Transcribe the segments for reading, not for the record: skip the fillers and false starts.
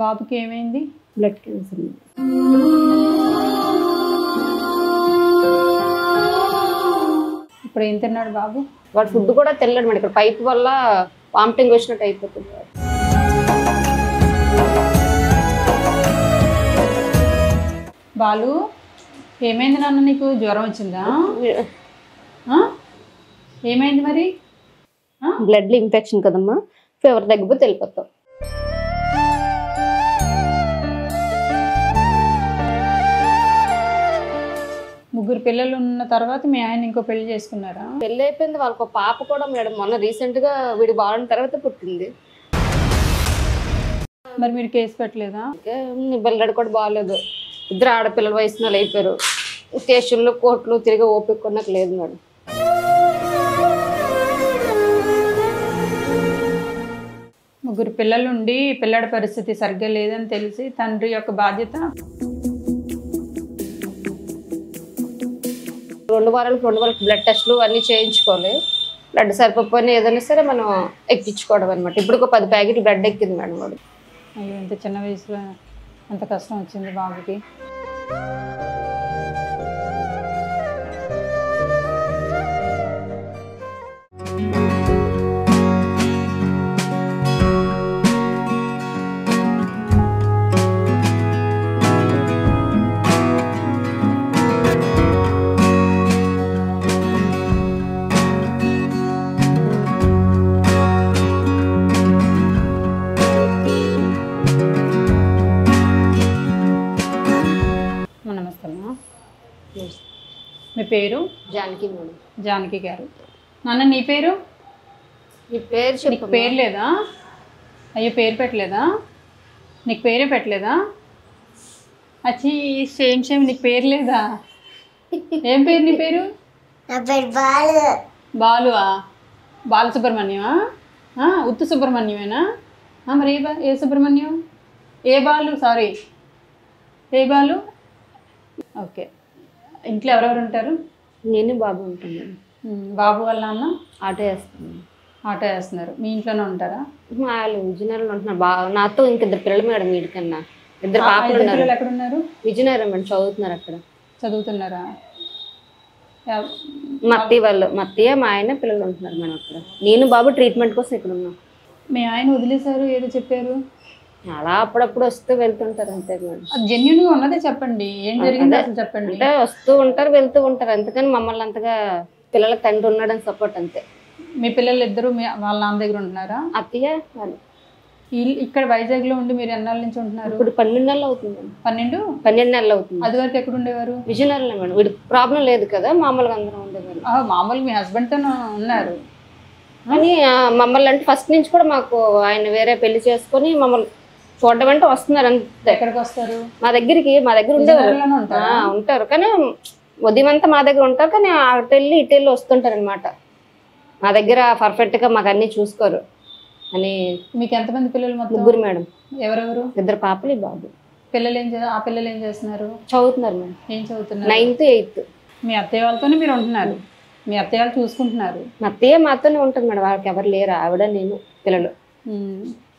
బాబుకి ఏమైంది? Blood cancer. ఇప్పుడు ఏం తిన్నాడు బాబు? వాడు ఫుడ్ కూడా తినలేడు మేడం. ఇక్కడ పైప్ వల్ల వామిటింగ్ వచ్చినట్టు అయిపోతుంది. బాలు ఏమైంది నాన్న? నీకు జ్వరం వచ్చిందా? ఏమైంది మరి? బ్లడ్ ఇన్ఫెక్షన్ కదమ్మా, ఫీవర్ తగ్గిపోతే వెళ్ళిపోతాం. ముగ్గురు పిల్లలు ఉన్న తర్వాత మీ ఆయన ఇంకో పెళ్లి చేసుకున్నారా? పెళ్ళి అయిపోయింది, వాళ్ళకు పాప కూడా మేడం మొన్న రీసెంట్ గా వీడి బాగున్న తర్వాత పుట్టింది. మరి మీరు కేసు పెట్టలేదా? పిల్లడు కూడా బాగాలేదు. ఇద్దరు ఆడపిల్లల వయసులో అయిపోయారు. స్టేషన్లు కోర్టులు తిరిగి ఓపిక కొన్నకు లేదు మేడం. ముగ్గురు పిల్లలుండి పిల్లడి పరిస్థితి సరిగ్గా లేదని తెలిసి తండ్రి యొక్క బాధ్యత 2 వారాలకు బ్లడ్ టెస్ట్లు అన్నీ చేయించుకోవాలి. బ్లడ్ సరిపోయినా ఏదైనా సరే మనం ఎక్కించుకోవడం అనమాట. ఇప్పుడు ఒక 10 ప్యాకెట్లు బ్లడ్ ఎక్కింది మేడం వాడు. అయ్యో, ఇంత చిన్న వయసులో అంత కష్టం వచ్చింది బాబుకి. మీ పేరు? జానకి మేడం. జానకి గారు. నాన్న నీ పేరు? నీ పేరు నీకు పేరు లేదా? అయ్యో, పేరు పెట్టలేదా? నీకు పేరే పెట్టలేదా? అచ్చి సేమ్ నీకు పేరు లేదా? ఏం పేరు నీ పేరు? బాలువా? బాలసుబ్రహ్మణ్యమా? ఉత్తు సుబ్రహ్మణ్యమేనా? మరి ఏ సుబ్రహ్మణ్యం? ఏ బాలు? సారీ, ఏ బాలు? ఓకే. ఇంట్లో ఎవరెవరు ఉంటారు? నేను బాబు ఉంటాను. బాబు వాళ్ళ నాన్న ఆటో వేస్తాను. ఆటో వేస్తున్నారు. మీ ఇంట్లోనే ఉంటారా? వాళ్ళు విజయనగరంలో ఉంటున్నారు. బాగా నాతో ఇంకిద్దరు పిల్లలు మేడం. వీడికన్నా 2 పాపలు ఉన్నారు. ఎక్కడ ఉన్నారు? విజయనగరం మేడం. చదువుతున్నారు అక్కడ. చదువుతున్నారా? మా అత్తయ్య మా ఆయన పిల్లలు ఉంటున్నారు మేడం అక్కడ. నేను బాబు ట్రీట్మెంట్ కోసం ఇక్కడ ఉన్నాం. మీ ఆయన వదిలేశారు ఏదో చెప్పారు. అలా అప్పుడప్పుడు వస్తూ వెళ్తుంటారు అంతే మేడం. అది జెన్యూన్ గా ఉన్నదే చెప్పండి. ఏం జరిగింది అసలు చెప్పండి. అంటే వస్తూ ఉంటారు వెళ్తూ ఉంటారు. అందుకని మమ్మల్ని అంతగా పిల్లలకు తండ్రి ఉన్నాడని సపోర్ట్ అంతే. మీ పిల్లలు ఇద్దరు వాళ్ళ నాన్న దగ్గర ఉంటున్నారా? అత్తయ్య వాళ్ళు ఇక్కడ వైజాగ్ లో ఉండి మీరు ఎన్నాళ్ళ నుంచి ఉంటున్నారు? ఇప్పుడు 12 నెలలు అవుతుంది. 12 నెలలు అవుతుంది. అది వరకు ఎక్కడ ఉండేవారు? విజయనగరంలో మేడం. వీడు ప్రాబ్లం లేదు కదా, మామూలుగా అందరం ఉండేవారు. మామూలుగా మీ హస్బెండ్ తో ఉన్నారు అని మమ్మల్ని అంటే ఫస్ట్ నుంచి కూడా మాకు ఆయన వేరే పెళ్లి చేసుకొని మమ్మల్ని చూడడం అంటే వస్తున్నారు అంతే. ఎక్కడికి వస్తారు? మా దగ్గర ఉండేవారు. ఉంటారు కానీ ఉదయం అంతా మా దగ్గర ఉంటారు. కానీ అటు వెళ్ళి ఇటు వెళ్ళి వస్తుంటారు అనమాట. మా దగ్గర పర్ఫెక్ట్ గా మాకు అన్ని చూసుకోరు అని. మీకు ఎంతమంది పిల్లలు? మొత్తం 3 మేడం. ఎవరెవరు? 2 పాపలు బాబు. ఆ పిల్లలు ఏం చేస్తున్నారు? చదువుతున్నారు మేడం. ఏం చదువుతున్నారు? 9th 8th. మీ అత్తయ్య వాళ్ళతోనే మీరు ఉంటున్నారు? మీ అత్తయ్య వాళ్ళు చూసుకుంటున్నారు? మా అత్తయ్య మాతోనే ఉంటుంది మేడం. వాళ్ళకి ఎవరు లేరు, ఆవిడ నేను పిల్లలు.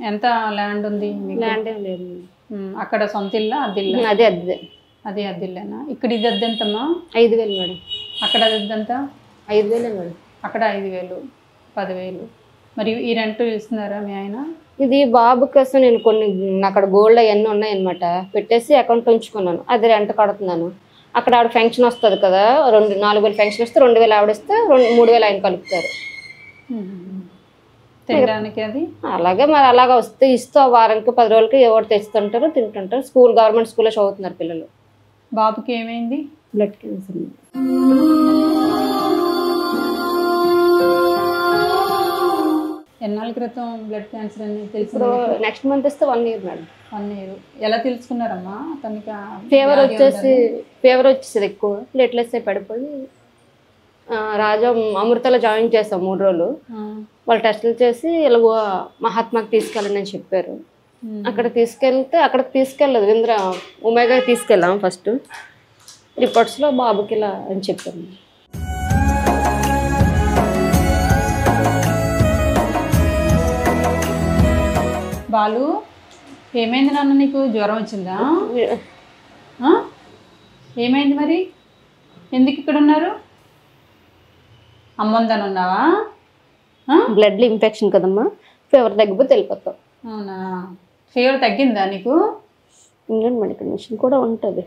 ఎంత ల్యాండ్ ఉంది? ల్యాండ్ ఏం లేదు. అక్కడ సొంత ఇల్లా అద్దిల్లా? అదే అద్దె. అదే అద్దిల్లేనా? ఇక్కడ ఇది అద్దె ఎంతమ్మా? 5,000 మేడం. అక్కడ అద్దె ఎంత? 5,000 మేడం. అక్కడ 5,000, 10,000. మరి ఈ రెంట్ ఇస్తున్నారా మీ ఆయన? ఇది బాబు కోసం నేను కొన్ని అక్కడ గోల్డ్ అవన్నీ ఉన్నాయన్నమాట, పెట్టేసి అకౌంట్ ఉంచుకున్నాను. అది రెంట్ కడుతున్నాను. అక్కడ ఆవిడ ఫంక్షన్ వస్తుంది కదా, 4,000 ఫంక్షన్ వస్తే 2,000 ఆవిడ ఇస్తే 3,000 ఆయన కలుపుతారు తినడానికి. అది అలాగే మరి అలాగా వస్తే ఇస్తూ వారానికి 10 రోజులకి ఎవరు తెస్తుంటారు, తింటుంటారు. గవర్నమెంట్ స్కూల్లో చదువుతున్నారు పిల్లలు. బాబుకి ఏమైంది? Blood cancer. ఎన్నాళ్ళ క్రితం బ్లడ్ క్యాన్సర్ అని తెలిసి? నెక్స్ట్ మంత్ ఇస్తే 1 year మేడం. 1 year. ఎలా తెలుసుకున్నారమ్మా? తనకి ఫీవర్ వచ్చేసి ఎక్కువ ప్లేట్లెట్స్ పడిపోయి రాజా అమృతలో జాయిన్ చేస్తాం 3 రోజులు. వాళ్ళు టెస్టులు చేసి ఇలాగ మహాత్మాకి తీసుకెళ్ళండి అని చెప్పారు. అక్కడికి తీసుకెళ్ళలేదు, ఇంద్ర ఉమేగాకి తీసుకెళ్ళాం. ఫస్ట్ రిపోర్ట్స్లో బాబుకి ఇలా అని చెప్పారు. బాలు ఏమైంది నాన్న, నీకు జ్వరం వచ్చిందా? ఆ? ఏమైంది మరి? ఎందుకు ఇక్కడ ఉన్నారు? అమ్మందని ఉన్నావా? బ్లడ్లో ఇన్ఫెక్షన్ కదమ్మా, ఫీవర్ తగ్గిపోతే వెళ్ళిపోతాం. అవునా, ఫీవర్ తగ్గిందా నీకు? ఇంగ్లాండ్ మెడికల్ మిషన్ కూడా ఉంటుంది.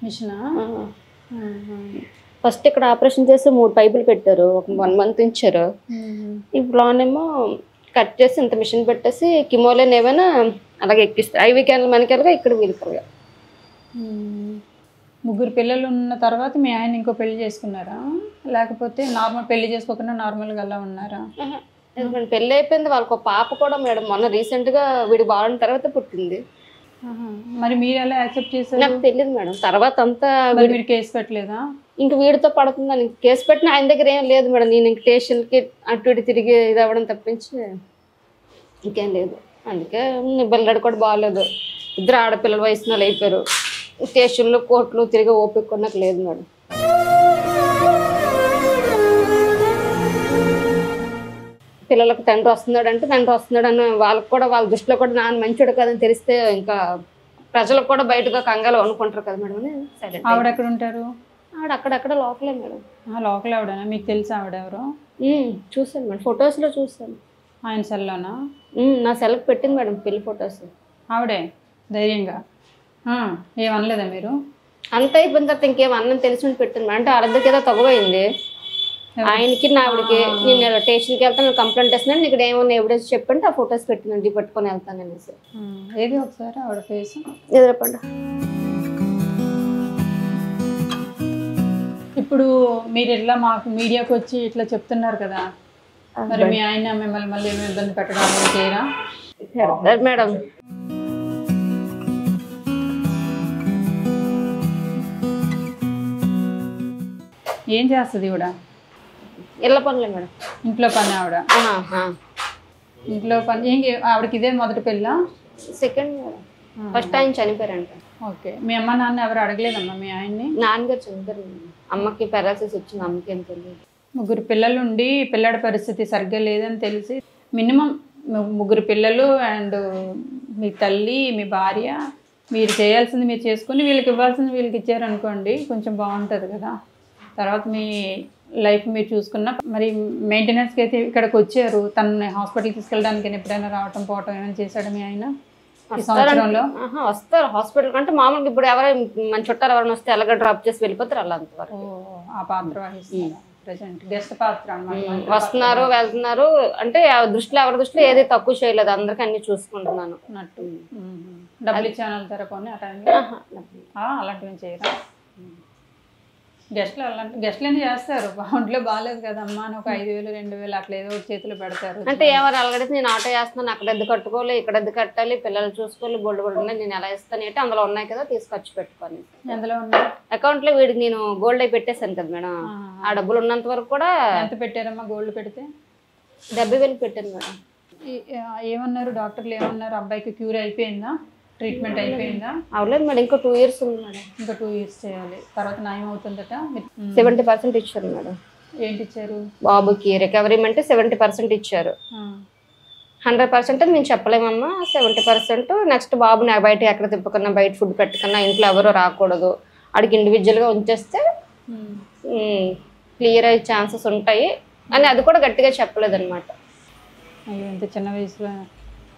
మిషనా? ఫస్ట్ ఇక్కడ ఆపరేషన్ చేసి 3 పైపులు పెట్టారు, ఒక 1 మంత్ ఉంచారు. ఇప్పుడునేమో కట్ చేసి ఇంత మిషన్ పెట్టేసి కిమోలేని ఏమైనా అలాగే ఎక్కిస్తారు. ఐవి క్యాన్లు మనకెళ్ళగా ఇక్కడ వీలుకలుగా. 3 పిల్లలు ఉన్న తర్వాత మీ ఆయన ఇంకో పెళ్లి చేసుకున్నారా, లేకపోతే నార్మల్ పెళ్లి చేసుకోకుండా నార్మల్గా అలా ఉన్నారా? ఎందుకంటే పెళ్ళి అయిపోయింది, వాళ్ళకు పాప కూడా మేడం మొన్న రీసెంట్గా వీడి బాగున్న తర్వాత పుట్టింది. మరి మీరు ఎలా యాక్సెప్ట్ చేశారు? నాకు తెలియదు మేడం. తర్వాత అంతా మీరు కేసు పెట్టలేదా? ఇంక వీడితో పడుతుందని కేసు పెట్టిన ఆయన దగ్గర ఏం లేదు మేడం. నేను ఇంక స్టేషన్కి అటు ఇటు తిరిగి ఇది అవ్వడం తప్పించి ఇంకేం లేదు. అందుకే పిల్లడు కూడా బాగాలేదు, 2 ఆడపిల్లల వయసులో అయిపోయారు. స్టేషన్లు కోర్టులు తిరిగి ఓపిక కూడా నాకు లేదు మేడం. పిల్లలకు తండ్రి వస్తున్నాడు అంటే తండ్రి వస్తున్నాడు అని వాళ్ళకి కూడా, వాళ్ళ దృష్టిలో కూడా నాన్న మంచోడు కదని తెలిస్తే ఇంకా ప్రజలకు కూడా బయటగా కంగాలు అనుకుంటారు కదా మేడం. సరే, ఆవిడ ఎక్కడ ఉంటారు? ఆవిడ అక్కడక్కడ లోకలే మేడం. లోకల్ ఆవిడనా? మీకు తెలుసా ఆవిడ ఎవరో? చూసాను మేడం, ఫొటోస్లో చూసాను. ఆయన సెల్లోనా? నా సెల్కి పెట్టింది మేడం పెళ్లి ఫొటోస్. ఆవిడే ధైర్యంగా ఏమనలేదా మీరు? అంత అయిపోయిన తర్వాత ఇంకేం అన్నం తెలిసి పెట్టింది మేడం. అంటే వాళ్ళిద్దరికి ఏదో తగ్గపోయింది, ఆయనకి నా ఆవిడకి. నేను స్టేషన్కి వెళ్తాను, కంప్లైంట్ వేస్తున్నాను, ఇక్కడ ఏమన్నా ఎవిడెన్స్ చెప్పండి, ఆ ఫొటోస్ పెట్టినండి పట్టుకొని వెళ్తాను అనేసి. ఏది ఒకసారి ఆవిడ ఫేస్ ఎదురపండి. ఇప్పుడు మీరు ఇట్లా మాకు మీడియాకి వచ్చి ఇట్లా చెప్తున్నారు కదా, మరి మీ ఆయన మిమ్మల్ని మళ్ళీ ఏమి ఇబ్బంది పెట్టడం చేయరా? మేడం ఏం చేస్తుంది ఇవిడ? ఇళ్ళ పనులే మేడం. ఇంట్లో పని ఆవిడ? ఇంట్లో పని. ఆవిడకి ఇదే మొదటి పెళ్ళా? Second madam. ఫస్ట్ ఆయన చనిపోయారంట. ఓకే. మీ అమ్మ నాన్న ఎవరు అడగలేదమ్మా మీ ఆయన్ని? నాన్నగారు చనిపోయారు. అమ్మకి పారాలసిస్ వచ్చింది, అమ్మకి ఏం తెలియదు. 3 పిల్లలు ఉండి పిల్లడి పరిస్థితి సరిగ్గా లేదని తెలిసి మినిమం 3 పిల్లలు అండ్ మీ తల్లి మీ భార్య మీరు చేయాల్సింది మీరు చేసుకుని వీళ్ళకి ఇవ్వాల్సింది వీళ్ళకి ఇచ్చారనుకోండి, కొంచెం బాగుంటుంది కదా. తర్వాత మీ లైఫ్ మీరు చూసుకున్న. మరి మెయింటెనెన్స్కి అయితే ఇక్కడికి వచ్చారు, తనని హాస్పిటల్కి తీసుకెళ్ళడానికి ఎప్పుడైనా రావటం పోవటం ఏమైనా చేశాడు మీ ఆయన ఈ సంవత్సరంలో? వస్తారు హాస్పిటల్ కంటే మామూలుగా. ఇప్పుడు ఎవరైనా మన చుట్టాలు ఎవరైనా వస్తే ఎలాగ డ్రాప్ చేసి వెళ్ళిపోతారు అలా అంతవరకు. ఆ పాత్ర వహిస్తారు, ప్రెజెంట్ గెస్ట్ పాత్ర అన్నమాట. వస్తున్నారు వెళ్తున్నారు అంటే దృష్టిలో ఎవరి దృష్టిలో ఏది తక్కువ చేయలేదు, అందరికీ అన్ని చూసుకుంటున్నాను అన్నట్టు. డబ్బులు ఇచ్చాను తరపుని ఆ టైంలో అలాంటివి చేయరా? గెస్ట్లు ఏం చేస్తారు, ఒంట్లో బాగాలేదు కదమ్మా అని ఒక 5,000 2,000 అట్లా ఏదో చేతులు పెడతారు. అంటే ఎవరు అలగడితే నేను ఆటో వేస్తున్నాను, అక్కడ ఎద్దు కట్టుకోవాలి, ఇక్కడ ఎద్దు కట్టాలి, పిల్లలు చూసుకోవాలి, బొడ్డు కూడా ఉన్నాయి, నేను ఎలా ఇస్తాను అంటే అందులో ఉన్నాయి కదా తీసుకొచ్చి పెట్టుకోని. ఎందులో ఉన్నాయి? అకౌంట్లో వీడికి నేను గోల్డ్ అయి పెట్టేశాను కదా మేడం. ఆ డబ్బులు ఉన్నంత వరకు కూడా. ఎంత పెట్టారమ్మా గోల్డ్ పెడితే? 70,000 పెట్టాను మేడం. ఏమన్నారు డాక్టర్లు, ఏమన్నారు? అబ్బాయికి క్యూర్ అయిపోయిందా, ట్రీట్మెంట్ అయిపోయిందా? అవలేదు మేడం, ఇంకో 2 years ఉంది మేడం. ఇంకా 2 years చేయాలి, తర్వాత నయం అవుతుందట. 70% ఇచ్చారు మేడం. ఏంటి ఇచ్చారు? బాబుకి రికవరీ అంటే 70% ఇచ్చారు. 100% మేము చెప్పలేమమ్మా. 70% నెక్స్ట్ బాబు నాకు బయట ఎక్కడ తిప్పుకున్నా, బయట ఫుడ్ పెట్టుకున్నా, ఇంట్లో ఎవరు రాకూడదు, ఆడికి ఇండివిజువల్గా ఉంచేస్తే క్లియర్ అయ్యే ఛాన్సెస్ ఉంటాయి అని అది కూడా గట్టిగా చెప్పలేదన్నమాట. అయ్యో, ఇంత చిన్న వయసులో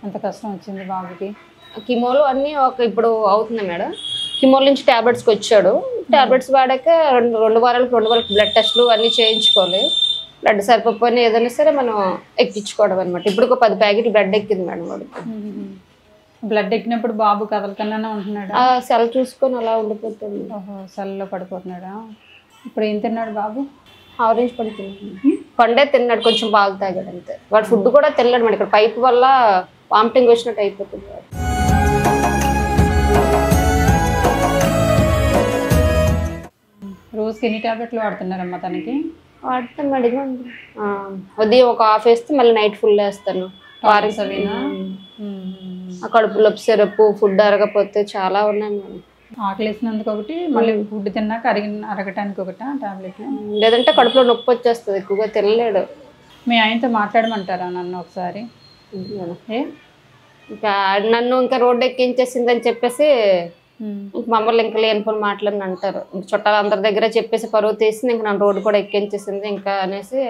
అంత కష్టం వచ్చింది బాబుకి. కిమోలు అన్నీ ఇప్పుడు అవుతుంది మేడం. కిమోల నుంచి ట్యాబ్లెట్స్కి వచ్చాడు, ట్యాబ్లెట్స్ వాడాక 2 వారాలకు బ్లడ్ టెస్ట్లు అన్నీ చేయించుకోవాలి. బ్లడ్ సరిపోయినా ఏదైనా సరే మనం ఎక్కించుకోవడం అనమాట. ఇప్పుడు ఒక 10 ప్యాకెట్లు బ్లడ్ ఎక్కింది మేడం వాడికి. బ్లడ్ ఎక్కినప్పుడు బాబు కదలకన్నా ఉంటున్నాడు, సెల్ చూసుకొని అలా ఉండిపోతుంది. సెల్లో పడిపోతున్నాడా? ఇప్పుడు ఏం తిన్నాడు బాబు? ఆరెంజ్ పండు తిన్నాడు, పండే తిన్నాడు, కొంచెం పాలు తాగాడు అంతే. వాడు ఫుడ్ కూడా తినలేడు మేడం. ఇక్కడ పైప్ వల్ల వామిటింగ్ వచ్చినట్టు అయిపోతుంది. రోజుకి ఎన్ని టాబ్లెట్లు వాడుతున్నారమ్మా తనకి? వాడతాను మేడం. ఉదయం ఒక హాఫ్ వేస్తే మళ్ళీ నైట్ ఫుల్ వేస్తాను. కడుపు నొప్పి సిరప్, ఫుడ్ అరగపోతే చాలా ఉన్నాయి మేడం. ఆకలి వేసినందుకు ఒకటి, మళ్ళీ ఫుడ్ తిన్నాక అరగటానికి ఒకటి టాబ్లెట్లు. లేదంటే కడుపులో నొప్పి వచ్చేస్తుంది, ఎక్కువగా తినలేడు. మీ ఆయనతో మాట్లాడమంటారా నన్ను ఒకసారి? ఇంకా నన్ను ఇంకా రోడ్డు ఎక్కించేసిందని చెప్పేసి మమ్మల్ని ఇంకా లేనిపోని మాటలని అంటారు. చుట్టాలు అందరి దగ్గర చెప్పేసి పరువు తీసింది, ఇంకా నన్ను రోడ్డు కూడా ఎక్కించేసింది ఇంకా అనేసి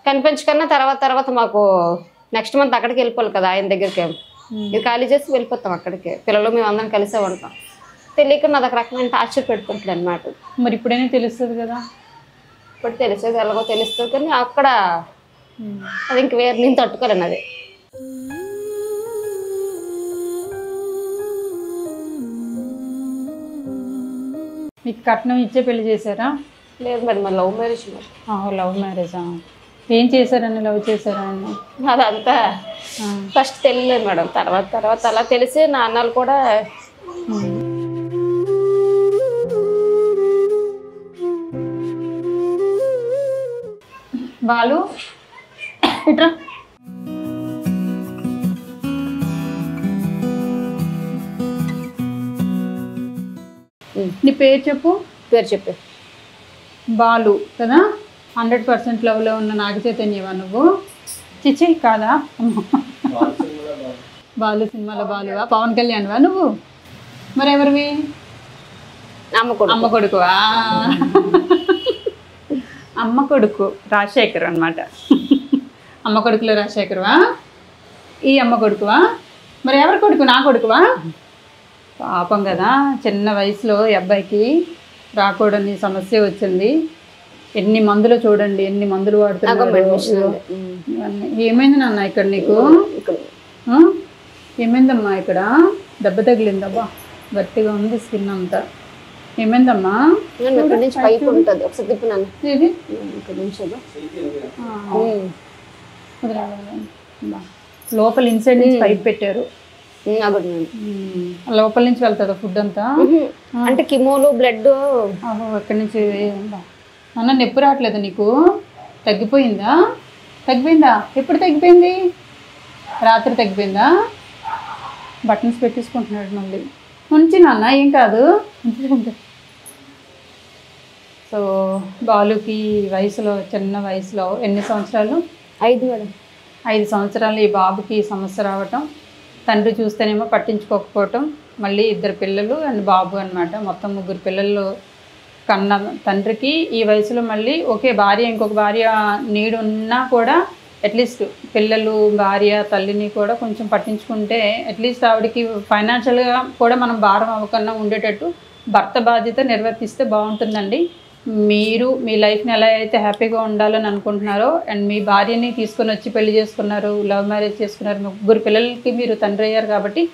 కనిపించకన్నా తర్వాత మాకు నెక్స్ట్ మంత్ అక్కడికి వెళ్ళిపోవాలి కదా ఆయన దగ్గరికి. ఇది ఖాళీ చేసి వెళ్ళిపోతాం అక్కడికి. పిల్లలు మేము అందరం కలిసే ఉంటాం. తెలియక నాది ఒక రకమైన టార్చర్ పెట్టుకుంటాడు అనమాట. మరి ఇప్పుడైనా తెలుస్తుంది కదా? ఇప్పుడు తెలిసేది ఎలాగో తెలుస్తుంది, కానీ అక్కడ అది ఇంక వేరే నేను తట్టుకోలేను. అది మీకు కట్నం ఇచ్చే పెళ్లి చేశారా? లేదు మేడం, మా లవ్ మ్యారేజ్. లవ్ మ్యారేజా? ఏం చేశారని లవ్ చేశారా ఆయన? అదంతా ఫస్ట్ తెలియలేదు మేడం. తర్వాత అలా తెలిసి నాన్నలు కూడా బాలు ఇట్రా. నీ పేరు చెప్పు. పేరు చెప్పు. బాలు కదా? 100% లవ్లో ఉన్న నాగ చైతన్యవా నువ్వు? చిచ్చి కాదా? బాలు సినిమాలో బాలువా? పవన్ కళ్యాణ్వా నువ్వు? మరి ఎవరివి? అమ్మ కొడుకువా? అమ్మ కొడుకు రాజశేఖర్ అనమాట. అమ్మ కొడుకులో రాజశేఖర్వా? ఈ అమ్మ కొడుకువా? మరి ఎవరి కొడుకు? నా కొడుకువా? పాపం కదా, చిన్న వయసులో ఈ అబ్బాయికి రాకూడని సమస్య వచ్చింది. ఎన్ని మందులు చూడండి, ఎన్ని మందులు వాడుతున్నారు. ఏమైంది నాన్న ఇక్కడ నీకు? ఏమైందమ్మా? ఇక్కడ దెబ్బ తగిలిందబ్బా, గట్టిగా ఉంది స్కిన్ అంతా. ఏమైందమ్మా? లోపల ఇన్సైడ్ నుంచి పైప్ పెట్టారు. లోపల నుంచి వెళ్తుందా ఫుడ్ అంతా? అంటే కిమోలు బ్లడ్ ఎక్కడి నుంచి? అన్న నొప్పి రావట్లేదు నీకు? తగ్గిపోయిందా? ఎప్పుడు తగ్గిపోయింది? రాత్రి తగ్గిపోయిందా? బటన్స్ పెట్టేసుకుంటున్నాడు మళ్ళీ. ఉంచి నాన్న, ఏం కాదు. సో బాలుకి వయసులో, చిన్న వయసులో ఎన్ని సంవత్సరాలు? 5 మేడం. 5 సంవత్సరాలు ఈ బాబుకి సమస్య రావటం, తండ్రి చూస్తేనేమో పట్టించుకోకపోవటం, మళ్ళీ 2 పిల్లలు అండ్ బాబు అనమాట. మొత్తం 3 పిల్లలు కన్న తండ్రికి ఈ వయసులో మళ్ళీ ఒకే భార్య, ఇంకొక భార్య నీడు ఉన్నా కూడా అట్లీస్ట్ పిల్లలు, భార్య, తల్లిని కూడా కొంచెం పట్టించుకుంటే అట్లీస్ట్ ఆవిడకి ఫైనాన్షియల్గా కూడా మనం భారం అవ్వకుండా ఉండేటట్టు భర్త బాధ్యత నిర్వర్తిస్తే బాగుంటుందండి. మీరు మీ లైఫ్ని ఎలా అయితే హ్యాపీగా ఉండాలని అనుకుంటున్నారో, అండ్ మీ భార్యని తీసుకొని వచ్చి పెళ్లి చేసుకున్నారు, లవ్ మ్యారేజ్ చేసుకున్నారు, 3 పిల్లలకి మీరు తండ్రి అయ్యారు కాబట్టి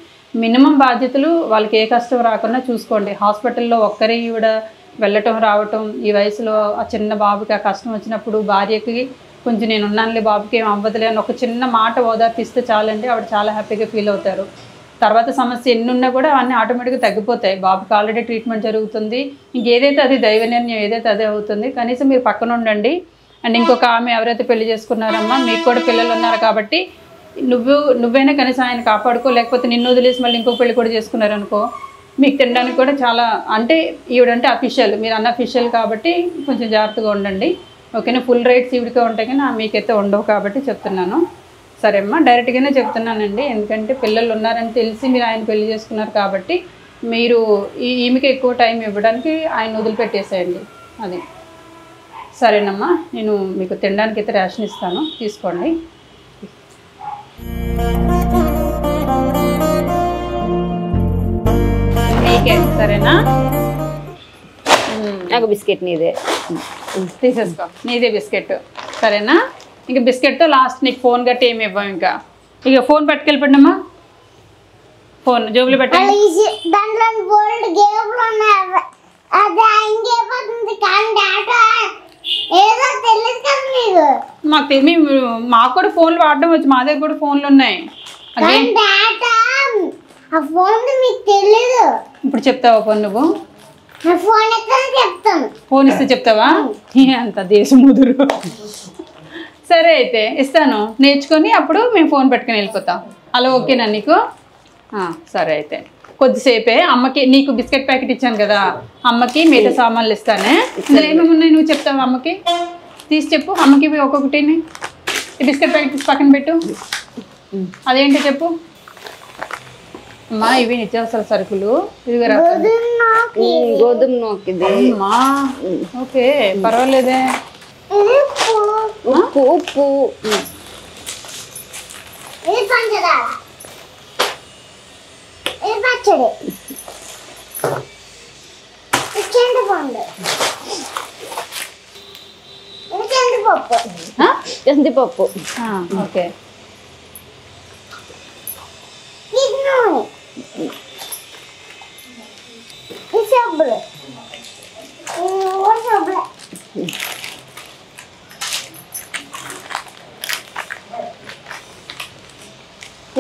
మినిమం బాధ్యతలు వాళ్ళకి ఏ కష్టం రాకుండా చూసుకోండి. హాస్పిటల్లో ఒక్కరే ఈవిడ వెళ్ళటం రావటం, ఈ వయసులో ఆ చిన్న బాబుకి ఆ కష్టం వచ్చినప్పుడు భార్యకి కొంచెం నేను ఉన్నానులే, బాబుకి ఏం అవ్వదులే అని ఒక చిన్న మాట ఓదార్పిస్తే చాలండి, ఆవిడ చాలా హ్యాపీగా ఫీల్ అవుతారు. తర్వాత సమస్య ఎన్ని ఉన్నా కూడా అవన్నీ ఆటోమేటిక్గా తగ్గిపోతాయి. బాబుకి ఆల్రెడీ ట్రీట్మెంట్ జరుగుతుంది. ఇంకేదైతే అది దైవ నిర్ణయం, ఏదైతే అదే అవుతుంది. కనీసం మీరు పక్కన ఉండండి. అండ్ ఇంకొక ఆమె ఎవరైతే పెళ్లి చేసుకున్నారమ్మా, మీకు కూడా పిల్లలు ఉన్నారు కాబట్టి నువ్వైనా కనీసం ఆయన కాపాడుకో. లేకపోతే నిన్ను వదిలేసి మళ్ళీ ఇంకొక పెళ్లి కూడా చేసుకున్నారనుకో, మీకు తినడానికి కూడా చాలా, అంటే ఈవిడంటే అఫీషియల్, మీరు అన్అఫీషియల్ కాబట్టి కొంచెం జాగ్రత్తగా ఉండండి. ఓకేనా? ఫుల్ రైట్స్ ఈవిడిగా ఉంటాయి కానీ మీకైతే ఉండవు కాబట్టి చెప్తున్నాను. సరే అమ్మా, డైరెక్ట్గానే చెప్తున్నానండి. ఎందుకంటే పిల్లలు ఉన్నారని తెలిసి మీరు ఆయన పెళ్లి చేసుకున్నారు కాబట్టి మీరు ఈమెకి ఎక్కువ టైం ఇవ్వడానికి ఆయన వదిలిపెట్టేసేయండి. అది సరేనమ్మా. నేను మీకు తినడానికి అయితే రేషన్ ఇస్తాను, తీసుకోండి. మీకే సరేనా? నాకు బిస్కెట్ నీదే తీసేసుకో, నీదే బిస్కెట్ సరేనా? ఇంక బిస్కెట్తో లాస్ట్ నీకు ఫోన్ గట్టి ఏమి ఇవ్వం. ఇంకా ఇక ఫోన్ పట్టుకెళ్ళిపోండి అమ్మా. ఫోన్ జోబులు పెట్టండి. మాకు కూడా ఫోన్లు వాడడం వచ్చి, మా దగ్గర కూడా ఫోన్లు ఉన్నాయి. ఇప్పుడు చెప్తావా ఫోన్? నువ్వు ఫోన్ ఇస్తే చెప్తావా? అంత దేశం ముదురు. సరే అయితే ఇస్తాను, నేర్చుకొని అప్పుడు మేము ఫోన్ పెట్టుకుని వెళ్ళిపోతాం. అలా ఓకేనా నీకు? సరే అయితే కొద్దిసేపే అమ్మకి, నీకు బిస్కెట్ ప్యాకెట్ ఇచ్చాను కదా, అమ్మకి మిగతా సామాన్లు ఇస్తానే. ఇందులో ఏమేమి ఉన్నాయి నువ్వు చెప్తావా అమ్మకి? తీసి చెప్పు అమ్మకి ఒక్కొక్కటిని. ఈ బిస్కెట్ ప్యాకెట్ తీసి పక్కన పెట్టు. అదేంటో చెప్పు. అమ్మా ఇవి నిత్యావసర సరుకులు. ఇది గోధుమ నూక ఇది. అమ్మా ఓకే పర్వాలేదే. ఉప్పు ఉప్పు కందిపప్పు. ఓకే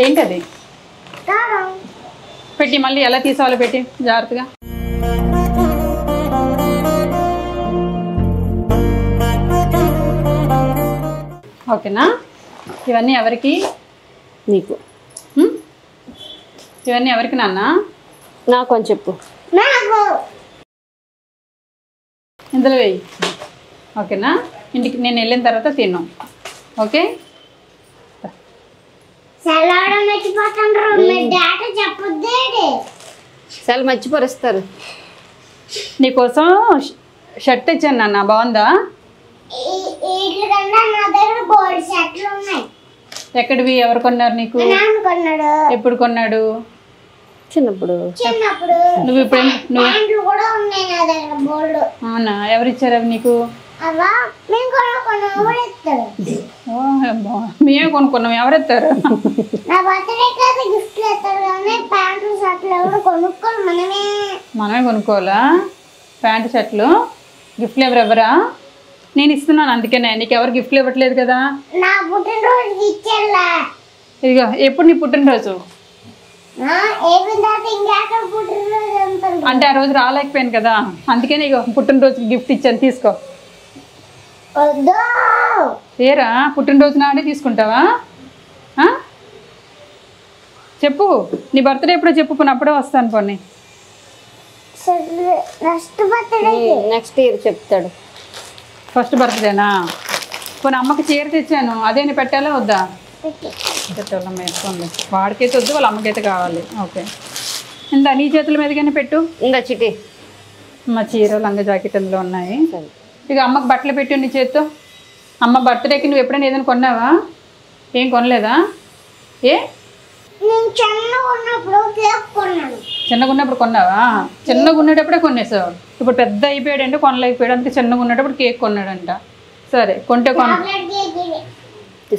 ఏంటది పెట్టి మళ్ళీ ఎలా తీసుకోవాలో పెట్టి జాగ్రత్తగా. ఓకేనా? ఇవన్నీ ఎవరికి? నీకు. ఇవన్నీ ఎవరికి నాన్న? నాకు అని చెప్పు. ఇందులో వేయి. ఓకేనా? ఇంటికి నేను వెళ్ళిన తర్వాత తిన్నాం. ఓకే చాలా మర్చిపరుస్తారు. నీకోసం షర్ట్ ఇచ్చాను నాన్న, బాగుందా? ఎక్కడివి? ఎవరు కొన్నారు నీకు? ఎప్పుడు కొన్నాడు? చిన్నప్పుడు. నువ్వు ఇప్పుడు అవునా? ఎవరిచ్చారు అవి నీకు? మేమే కొనుక్కున్నాం. ఎవరెత్తారు? మనమే కొనుక్కోవాలా ప్యాంటు షర్ట్లు? గిఫ్ట్లు ఎవరెవరా? నేను ఇస్తున్నాను అందుకనే. నీకు ఎవరు గిఫ్ట్లు ఇవ్వట్లేదు కదా. ఇదిగో ఎప్పుడు నీ పుట్టినరోజు? అంటే ఆ రోజు రాలేకపోయాను కదా, అందుకని ఇగో పుట్టినరోజుకి గిఫ్ట్ ఇచ్చాను, తీసుకో. ఏరా పుట్టినరోజు నాడే తీసుకుంటావా? చెప్పు, నీ బర్త్డే ఎప్పుడో చెప్పు, పోనీ అప్పుడే వస్తాను. పోనీ నెక్స్ట్ ఇయర్ చెప్తాడు. ఫస్ట్ బర్త్డేనా? పోనీ అమ్మకి చీర తెచ్చాను, అదే నేను పెట్టాలా వద్దా? పెట్టాలమ్మ, వేసుకోండి. వాడికైతే వద్దు, వాళ్ళ అమ్మకైతే కావాలి. ఓకే ఇందా నీ చేతుల మీదగానే పెట్టు. ఇంకా చిటి మా చీర లంగా జాకెట్ అందులో ఉన్నాయి. ఇక అమ్మకి బట్టలు పెట్టు నీ చేత్తో. అమ్మ బర్త్డేకి నువ్వు ఎప్పుడైనా ఏదైనా కొన్నావా? ఏం కొనలేదా? చిన్నగా ఉన్నప్పుడు కొన్నావా? చిన్నగా ఉండేటప్పుడే కొనేసావు. ఇప్పుడు పెద్ద అయిపోయాడంటే కొనలేకపోయాడు, అందుకే చిన్నగా ఉండేటప్పుడు కేక్ కొన్నాడంట. సరే కొంటే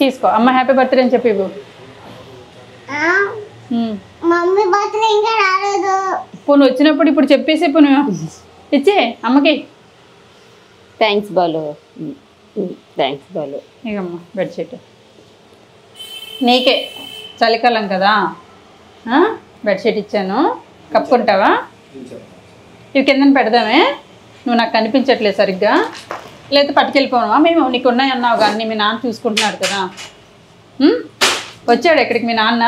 తీసుకో. అమ్మ హ్యాపీ బర్త్డే అని చెప్పి పోను వచ్చినప్పుడు ఇప్పుడు చెప్పేసి పోను ఇచ్చే అమ్మకి. థ్యాంక్స్ బాలు. థ్యాంక్స్ బాలు. ఇకమ్మా బెడ్షీట్ నీకే, చలికాలం కదా, బెడ్షీట్ ఇచ్చాను, కప్పుకుంటావా? ఇవి కిందని పెడదామే. నువ్వు నాకు కనిపించట్లేదు సరిగ్గా, లేదా పట్టుకెళ్ళిపోవా? మేము నీకు ఉన్నాయి అన్నావు కానీ మీ నాన్న చూసుకుంటున్నాడు కదా. వచ్చాడు ఎక్కడికి మీ నాన్న?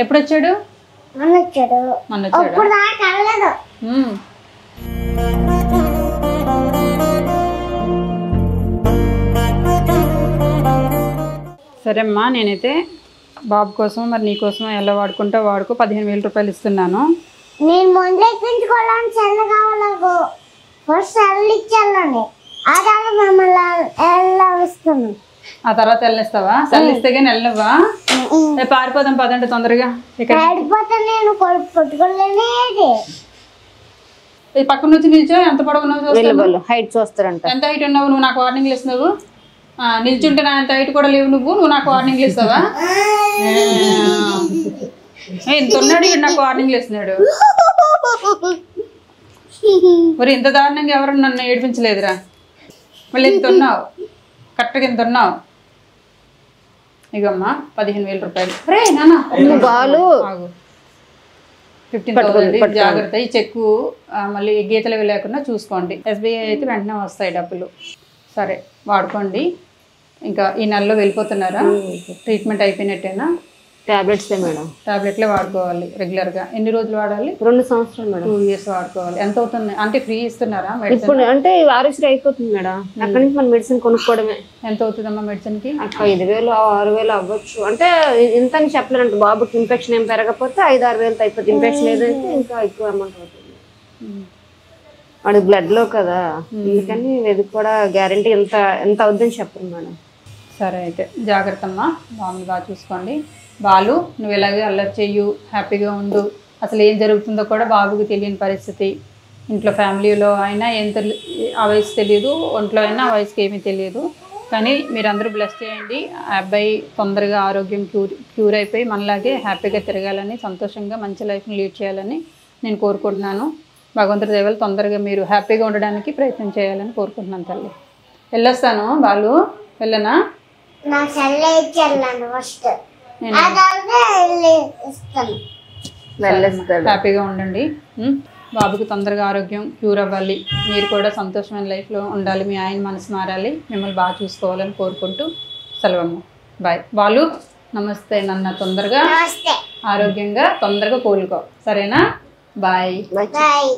ఎప్పుడు వచ్చాడు? మొన్న వచ్చాడు. సరే అమ్మా, నేనైతే బాబు కోసం మరి నీ కోసం ఎలా వాడుకుంటా వాడుకో. 15,000 రూపాయలు ఇస్తున్నాను. నేను ముందు ఎక్కించుకోవాలని సెల్ కావాలకు ఫస్ట్ సెల్ ఇచ్చానండి, ఆ తర్వాత మమ్మల్ని ఇస్తున్నాను. ఆ తర్వాత వెళ్ళిస్తావా? సెల్ ఇస్తే కానీ వెళ్ళవా? పారిపోదాం పదండి తొందరగా. ఇక్కడ నేను పట్టుకోలేనేది. ఈ పక్కన నుంచి నిల్చో. ఎంత పొడవున్నావు? హైట్ చూస్తారంట. ఎంత హైట్ ఉన్నావు? నువ్వు నాకు వార్నింగ్లు ఇస్తున్నావు. నిల్చుంటే నా అంత హైట్ కూడా లేవు నువ్వు నాకు వార్నింగ్లు ఇస్తావా? ఇంత ఉన్నాడు ఇక్కడ నాకు వార్నింగ్లు ఇస్తున్నాడు. మరి ఇంత దారుణంగా ఎవరు నన్ను ఏడిపించలేదురా. మళ్ళీ ఇంత ఉన్నావు, కరెక్ట్గా ఇంత ఉన్నావు. ఇగమ్మా 15,000 రూపాయలు. రే నాన్న 15,000 జాగ్రత్త. ఈ చెక్కు మళ్ళీ గీతలు లేకుండా చూసుకోండి. SBI అయితే వెంటనే వస్తాయి డబ్బులు. సరే వాడుకోండి. ఇంకా ఈ నెలలో వెళ్ళిపోతున్నారా? ట్రీట్మెంట్ అయిపోయినట్టేనా? టాబ్లెట్సే మేడం. టాబ్లెట్లే వాడుకోవాలి రెగ్యులర్గా. ఎన్ని రోజులు వాడాలి? 2 సంవత్సరాలు మేడం. 2 years వాడుకోవాలి. ఎంత అవుతుంది అంటే ఫ్రీ ఇస్తున్నారా మెడిసిన్? ఇప్పుడు అంటే ఆరోగ్యశ్రీ అయిపోతుంది మేడం, అక్కడి నుంచి మన మెడిసిన్ కొనుక్కోవడమే. ఎంత అవుతుందమ్మా మెడిసిన్కి? 5,000 6,000 అవ్వచ్చు. అంటే ఇంత అని చెప్పలేనంట, బాబుకి ఇన్ఫెక్షన్ ఏం పెరగకపోతే 5-6 వేలతో అయిపోతుంది. ఇన్ఫెక్షన్ ఏదైతే ఇంకా ఎక్కువ అమౌంట్ అవుతుంది. వాడికి బ్లడ్లో కదా, అందుకని ఇది కూడా గ్యారంటీ ఎంత అవుద్దని చెప్పరు మేడం. సరే అయితే జాగ్రత్త అమ్మా, బాబుని బాగా చూసుకోండి. బాలు నువ్వు ఇలాగే అల్లరి చెయ్యు, హ్యాపీగా ఉండు. అసలు ఏం జరుగుతుందో కూడా బాబుకి తెలియని పరిస్థితి. ఇంట్లో ఫ్యామిలీలో అయినా ఆ వయసు తెలియదు, ఒంట్లో అయినా ఆ వయసుకి ఏమీ తెలియదు. కానీ మీరందరూ బ్లెస్ చేయండి. ఆ అబ్బాయి తొందరగా ఆరోగ్యం క్యూర్ అయిపోయి మనలాగే హ్యాపీగా తిరగాలని, సంతోషంగా మంచి లైఫ్ని లీడ్ చేయాలని నేను కోరుకుంటున్నాను. భగవంతుడి దయ వల్ల తొందరగా మీరు హ్యాపీగా ఉండడానికి ప్రయత్నం చేయాలని కోరుకుంటున్నాను తల్లి. వెళ్ళొస్తాను బాలు, వెళ్ళనా? నా సెల్లే ఇచ్చేళ్ళండి ఫస్ట్, హ్యాపీగా ఉండండి. బాబుకి తొందరగా ఆరోగ్యం క్యూర్ అవ్వాలి, మీరు కూడా సంతోషమైన లైఫ్లో ఉండాలి, మీ ఆయన మనసు మారాలి, మిమ్మల్ని బాగా చూసుకోవాలని కోరుకుంటూ సెలవమ్మ. బాయ్. బాలు నమస్తే నాన్న, తొందరగా ఆరోగ్యంగా తొందరగా కోలుకో, సరేనా? బాయ్. బాయ్.